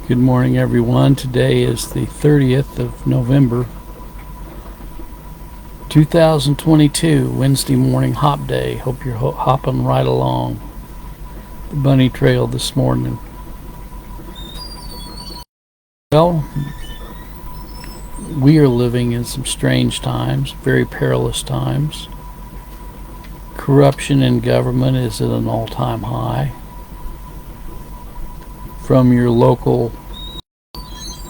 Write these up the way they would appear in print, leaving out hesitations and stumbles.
Good morning, everyone. Today is the 30th of November, 2022, Wednesday morning hop day. Hope you're hopping right along the bunny trail this morning. Well, we are living in some strange times, very perilous times. Corruption in government is at an all-time high. From your local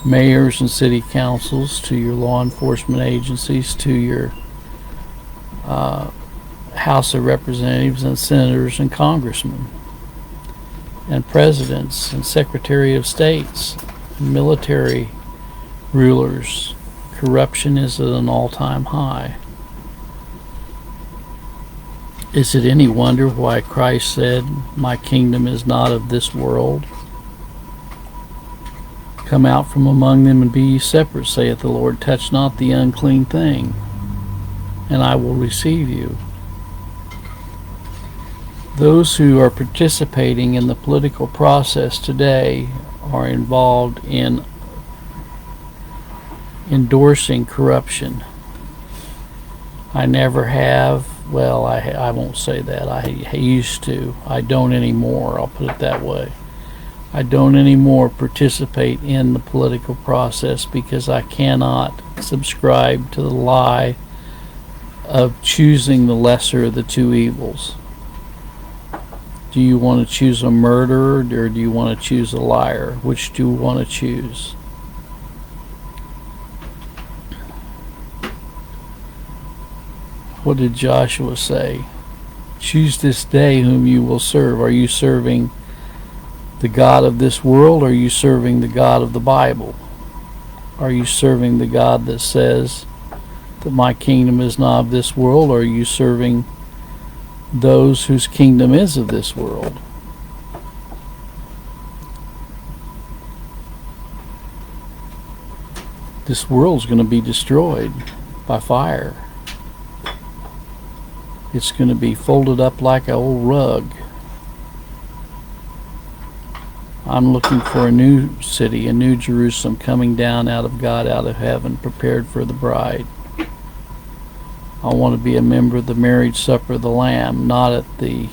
mayors and city councils to your law enforcement agencies to your House of Representatives and senators and congressmen and presidents and secretary of states, military rulers. Corruption is at an all-time high. Is it any wonder why Christ said, "My kingdom is not of this world"? Come out from among them and be ye separate, saith the Lord. Touch not the unclean thing, and I will receive you. Those who are participating in the political process today are involved in endorsing corruption. I never have. Well, I won't say that. I used to. I don't anymore. I'll put it that way. I don't anymore participate in the political process because I cannot subscribe to the lie of choosing the lesser of the two evils. Do you want to choose a murderer or do you want to choose a liar? Which do you want to choose? What did Joshua say? Choose this day whom you will serve. Are you serving the God of this world, or are you serving the God of the Bible? Are you serving the God that says that my kingdom is not of this world, or are you serving those whose kingdom is of this world? This world's going to be destroyed by fire. It's going to be folded up like an old rug. I'm looking for a new city, a new Jerusalem coming down out of God, out of heaven, prepared for the bride. I want to be a member of the marriage supper of the Lamb, not at the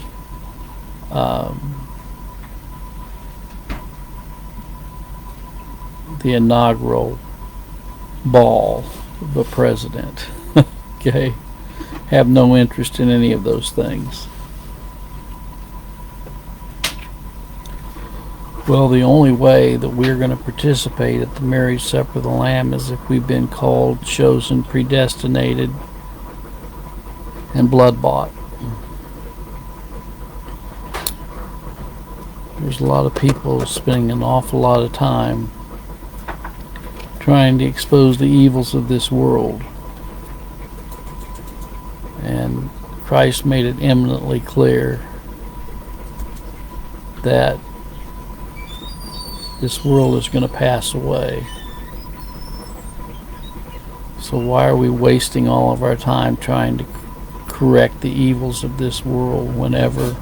inaugural ball of the president. Okay? Have no interest in any of those things. Well, the only way that we're going to participate at the marriage supper of the Lamb is if we've been called, chosen, predestinated, and blood-bought. There's a lot of people spending an awful lot of time trying to expose the evils of this world. And Christ made it eminently clear that this world is going to pass away. So why are we wasting all of our time trying to correct the evils of this world whenever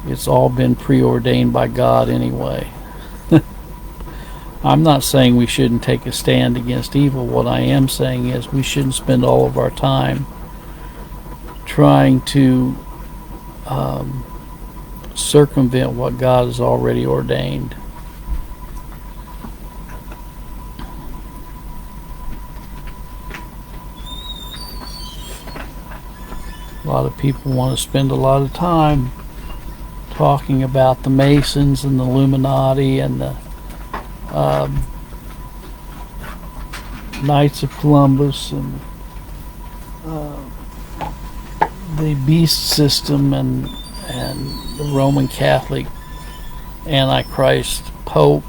it's all been preordained by God anyway? I'm not saying we shouldn't take a stand against evil. What I am saying is we shouldn't spend all of our time trying to circumvent what God has already ordained. A lot of people want to spend a lot of time talking about the Masons and the Illuminati and the Knights of Columbus and the beast system and the Roman Catholic Antichrist Pope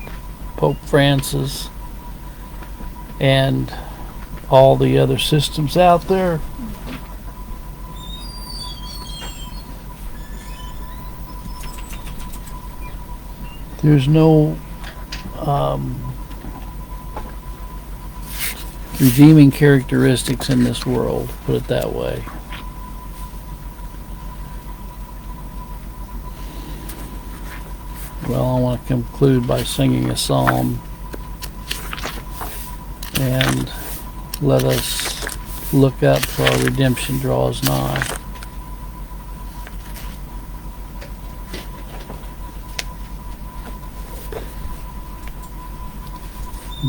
Francis, and all the other systems out there. There's no redeeming characteristics in this world, put it that way. Well, I want to conclude by singing a psalm, and let us look up, for our redemption draws nigh.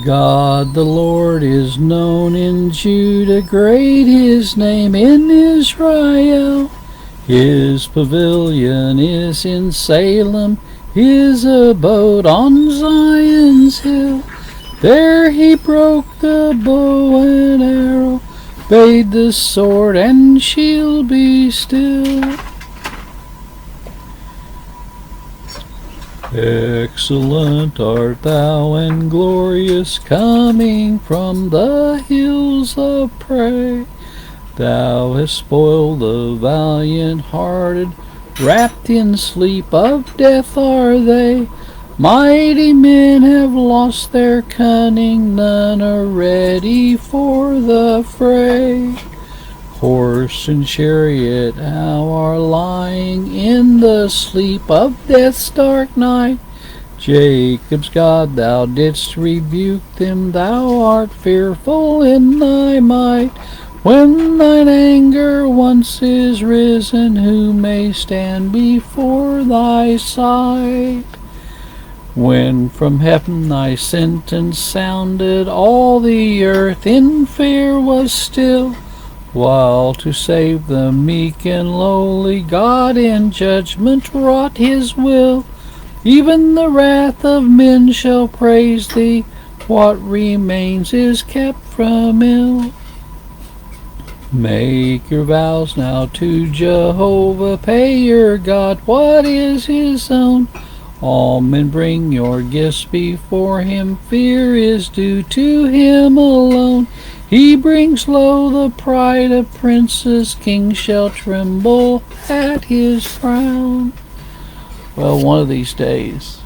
God the Lord is known in Judah, great his name in Israel. His pavilion is in Salem, his abode on Zion's hill. There he broke the bow and arrow, bade the sword and shield be still. Excellent art thou and glorious, coming from the hills of prey. Thou hast spoiled the valiant-hearted, wrapped in sleep of death are they. Mighty men have lost their cunning, none are ready for the fray. Horse and chariot now are lying in the sleep of death's dark night. Jacob's God, thou didst rebuke them, thou art fearful in thy might. When thine anger once is risen, who may stand before thy sight? When from heaven thy sentence sounded, all the earth in fear was still, while to save the meek and lowly, God in judgment wrought his will. Even the wrath of men shall praise thee, what remains is kept from ill. Make your vows now to Jehovah, pay your God what is his own. All men bring your gifts before him, fear is due to him alone. He brings low the pride of princes, kings shall tremble at his frown. Well, one of these days,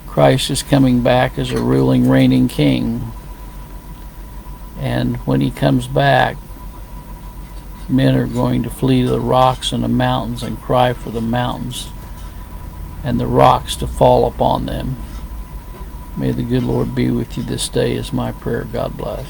Christ is coming back as a ruling, reigning king. And when he comes back, men are going to flee to the rocks and the mountains and cry for the mountains and the rocks to fall upon them. May the good Lord be with you this day is my prayer. God bless.